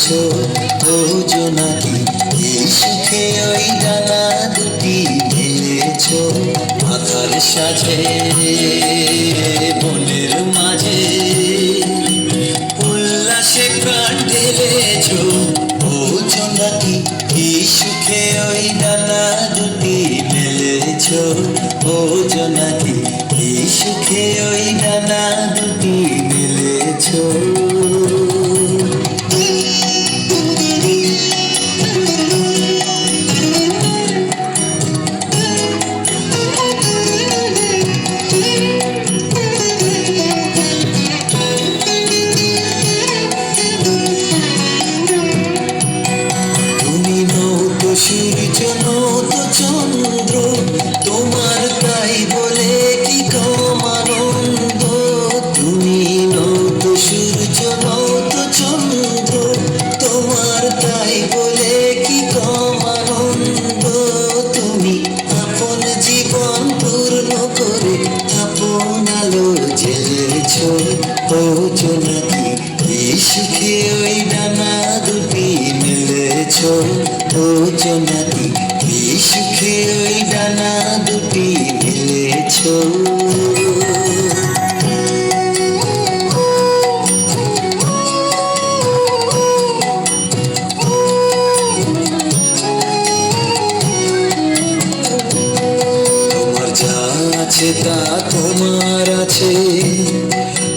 ও জোনাকি এই সুখে ওই ডানা দুটি মেলেছ মাথার সাজে বনের মাঝে উল্লাসে প্রাণ ঢেলেছ ও জোনাকি এই সুখে ওই ডানা দুটি মেলেছ ও জোনাকি এই সুখে ওই ডানা দুটি মেলেছ। সূর্য নত চন্দ্র তোমার তাই বলে কি কম আনন্দ। তুমি নত সূর্য নত চন্দ্র তোমার তাই বলে কি কম আনন্দ। তুমি আপন জীবন পূর্ণ করে আপন আলো জ্বেলেছ ও জোনাকি এই সুখে ওই ডানা দুটি মেলেছ ও জোনাকি এই সুখে ওই ডানা দুটি মেলেছ। তোমার যা আছে তা তোমার আছে,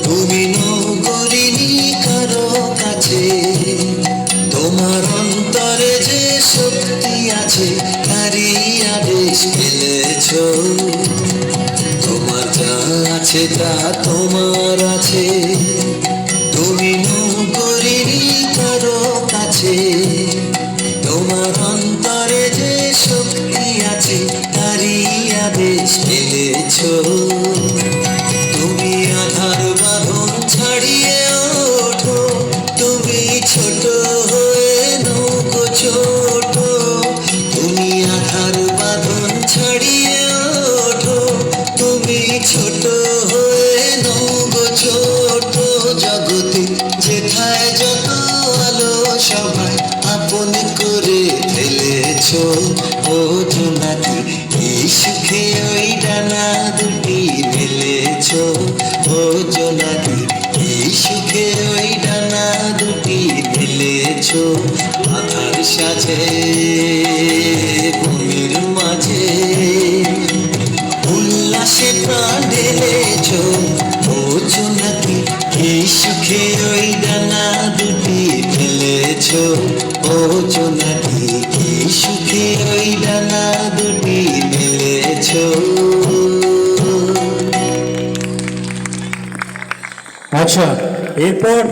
তুমি নগরিনী কারো কাছে। তোমার অন্তরে যে শক্তি আছে তারই আদেশ ফেলেছ। তোমার যা আছে তা তোমার আছে, তুমি নগরিনী কারো কাছে। তোমার অন্তরে যে শক্তি আছে তারই আদেশ ফেলেছ। তুমি আধার বাঁধন ছাড়িয়ে ওঠো, তুমি ছোট হয়ে নৌকো ছোট। তুমি আধার বাঁধন ছাড়িয়ে ওঠো, তুমি ছোট হয়ে নৌকো ছোট। জগতে যেথায় যত আলো সবাই আপন করে ফেলেছ ও জোনাকি এই সুখে ওই ডানা দুটি মেলেছ ও জোনাকি এই সুখে ওই ডানা দুটি মেলেছ মাথার সাজে বনের মাঝে উল্লাসে প্রাণ ঢেলেছ ও জোনাকি এই সুখে ওই ডানা দুটি মেলেছ ও জোনাকি এই সুখে ওই ডানা দুটি মেলেছ। আচ্ছা, এরপর